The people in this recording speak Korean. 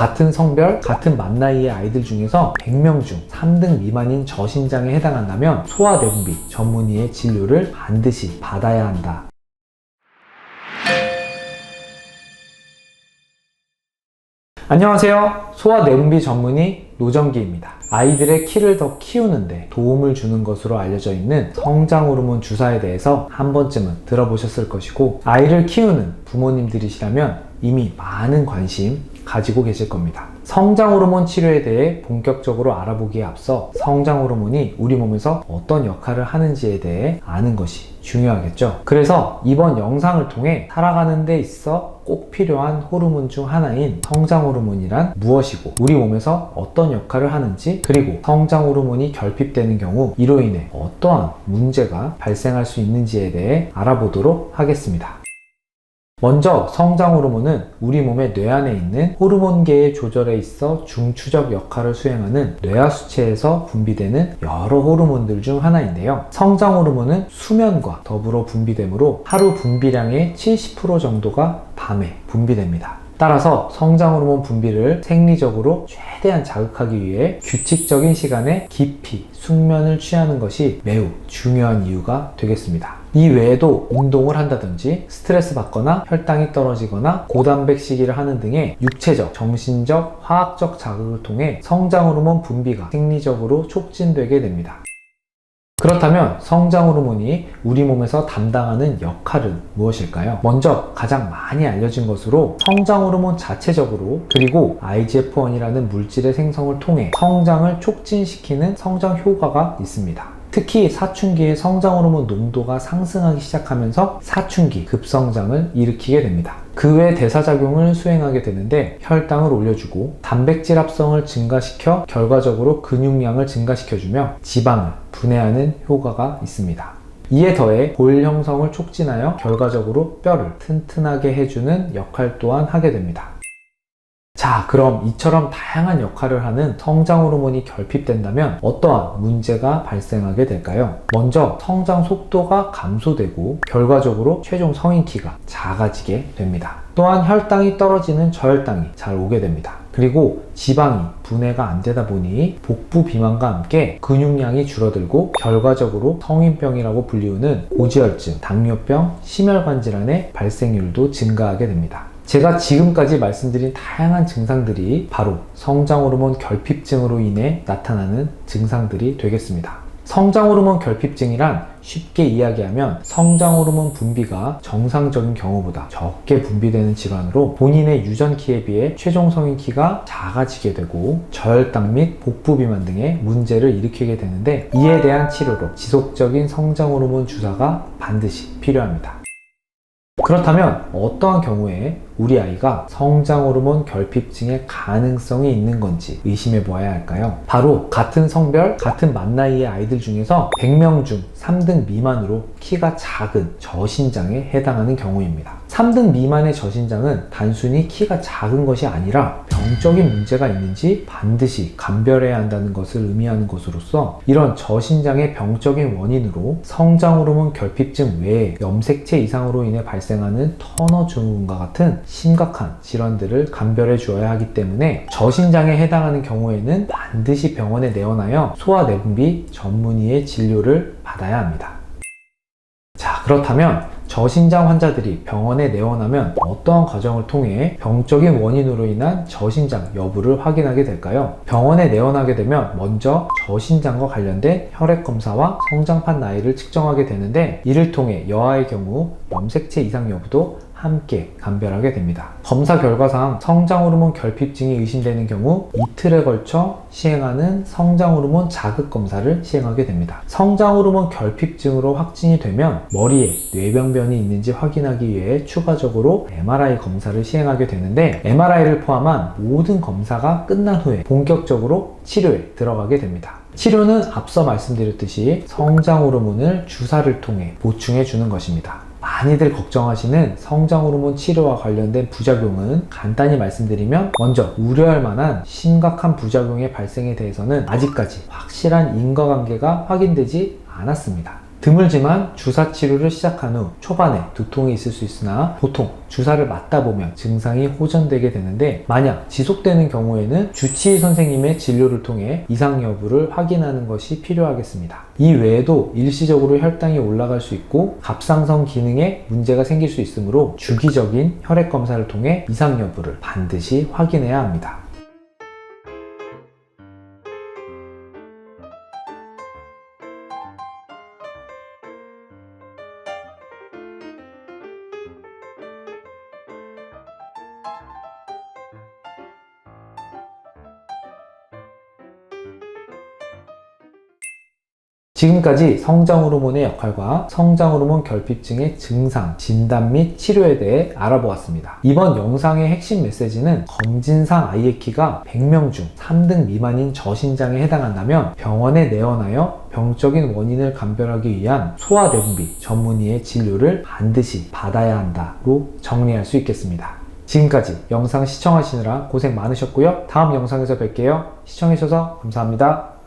같은 성별, 같은 만 나이의 아이들 중에서 100명 중 3등 미만인 저신장에 해당한다면 소아내분비 전문의의 진료를 반드시 받아야 한다. 안녕하세요. 소아내분비 전문의 노정기입니다. 아이들의 키를 더 키우는데 도움을 주는 것으로 알려져 있는 성장호르몬 주사에 대해서 한 번쯤은 들어보셨을 것이고, 아이를 키우는 부모님들이시라면 이미 많은 관심 가지고 계실 겁니다. 성장호르몬 치료에 대해 본격적으로 알아보기에 앞서 성장호르몬이 우리 몸에서 어떤 역할을 하는지에 대해 아는 것이 중요하겠죠. 그래서 이번 영상을 통해 살아가는 데 있어 꼭 필요한 호르몬 중 하나인 성장호르몬이란 무엇이고, 우리 몸에서 어떤 역할을 하는지, 그리고 성장호르몬이 결핍되는 경우 이로 인해 어떠한 문제가 발생할 수 있는지에 대해 알아보도록 하겠습니다. 먼저 성장호르몬은 우리 몸의 뇌 안에 있는 호르몬계의 조절에 있어 중추적 역할을 수행하는 뇌하수체에서 분비되는 여러 호르몬들 중 하나인데요. 성장호르몬은 수면과 더불어 분비되므로 하루 분비량의 70% 정도가 밤에 분비됩니다. 따라서 성장호르몬 분비를 생리적으로 최대한 자극하기 위해 규칙적인 시간에 깊이 숙면을 취하는 것이 매우 중요한 이유가 되겠습니다. 이 외에도 운동을 한다든지 스트레스 받거나 혈당이 떨어지거나 고단백식이를 하는 등의 육체적, 정신적, 화학적 자극을 통해 성장호르몬 분비가 생리적으로 촉진되게 됩니다. 그렇다면 성장호르몬이 우리 몸에서 담당하는 역할은 무엇일까요? 먼저 가장 많이 알려진 것으로 성장호르몬 자체적으로, 그리고 IGF-1이라는 물질의 생성을 통해 성장을 촉진시키는 성장 효과가 있습니다. 특히 사춘기에 성장호르몬 농도가 상승하기 시작하면서 사춘기 급성장을 일으키게 됩니다. 그 외 대사작용을 수행하게 되는데 혈당을 올려주고 단백질 합성을 증가시켜 결과적으로 근육량을 증가시켜주며 지방을 분해하는 효과가 있습니다. 이에 더해 볼 형성을 촉진하여 결과적으로 뼈를 튼튼하게 해주는 역할 또한 하게 됩니다. 자, 그럼 이처럼 다양한 역할을 하는 성장호르몬이 결핍된다면 어떠한 문제가 발생하게 될까요? 먼저 성장 속도가 감소되고 결과적으로 최종 성인 키가 작아지게 됩니다. 또한 혈당이 떨어지는 저혈당이 잘 오게 됩니다. 그리고 지방이 분해가 안 되다 보니 복부 비만과 함께 근육량이 줄어들고 결과적으로 성인병이라고 불리우는 고지혈증, 당뇨병, 심혈관 질환의 발생률도 증가하게 됩니다. 제가 지금까지 말씀드린 다양한 증상들이 바로 성장호르몬 결핍증으로 인해 나타나는 증상들이 되겠습니다. 성장호르몬 결핍증이란 쉽게 이야기하면 성장호르몬 분비가 정상적인 경우보다 적게 분비되는 질환으로 본인의 유전 키에 비해 최종 성인 키가 작아지게 되고 저혈당 및 복부 비만 등의 문제를 일으키게 되는데, 이에 대한 치료로 지속적인 성장호르몬 주사가 반드시 필요합니다. 그렇다면 어떠한 경우에 우리 아이가 성장호르몬 결핍증의 가능성이 있는 건지 의심해 보아야 할까요? 바로 같은 성별, 같은 만 나이의 아이들 중에서 100명 중 3등 미만으로 키가 작은 저신장에 해당하는 경우입니다. 3등 미만의 저신장은 단순히 키가 작은 것이 아니라 병적인 문제가 있는지 반드시 감별해야 한다는 것을 의미하는 것으로서, 이런 저신장의 병적인 원인으로 성장호르몬 결핍증 외에 염색체 이상으로 인해 발생하는 터너 증후군과 같은 심각한 질환들을 감별해 주어야 하기 때문에 저신장에 해당하는 경우에는 반드시 병원에 내원하여 소아내분비 전문의의 진료를 받아야 합니다. 자, 그렇다면 저신장 환자들이 병원에 내원하면 어떠한 과정을 통해 병적인 원인으로 인한 저신장 여부를 확인하게 될까요? 병원에 내원하게 되면 먼저 저신장과 관련된 혈액 검사와 성장판 나이를 측정하게 되는데, 이를 통해 여아의 경우 염색체 이상 여부도 함께 감별하게 됩니다. 검사 결과상 성장호르몬 결핍증이 의심되는 경우 이틀에 걸쳐 시행하는 성장호르몬 자극 검사를 시행하게 됩니다. 성장호르몬 결핍증으로 확진이 되면 머리에 뇌병변이 있는지 확인하기 위해 추가적으로 MRI 검사를 시행하게 되는데, MRI를 포함한 모든 검사가 끝난 후에 본격적으로 치료에 들어가게 됩니다. 치료는 앞서 말씀드렸듯이 성장호르몬을 주사를 통해 보충해 주는 것입니다. 많이들 걱정하시는 성장호르몬 치료와 관련된 부작용은 간단히 말씀드리면, 먼저 우려할 만한 심각한 부작용의 발생에 대해서는 아직까지 확실한 인과관계가 확인되지 않았습니다. 드물지만 주사 치료를 시작한 후 초반에 두통이 있을 수 있으나 보통 주사를 맞다 보면 증상이 호전되게 되는데, 만약 지속되는 경우에는 주치의 선생님의 진료를 통해 이상 여부를 확인하는 것이 필요하겠습니다. 이 외에도 일시적으로 혈당이 올라갈 수 있고 갑상선 기능에 문제가 생길 수 있으므로 주기적인 혈액 검사를 통해 이상 여부를 반드시 확인해야 합니다. 지금까지 성장호르몬의 역할과 성장호르몬 결핍증의 증상, 진단 및 치료에 대해 알아보았습니다. 이번 영상의 핵심 메시지는 검진상 아이의 키가 100명 중 3등 미만인 저신장에 해당한다면 병원에 내원하여 병적인 원인을 감별하기 위한 소아내분비 전문의의 진료를 반드시 받아야 한다로 정리할 수 있겠습니다. 지금까지 영상 시청하시느라 고생 많으셨고요. 다음 영상에서 뵐게요. 시청해주셔서 감사합니다.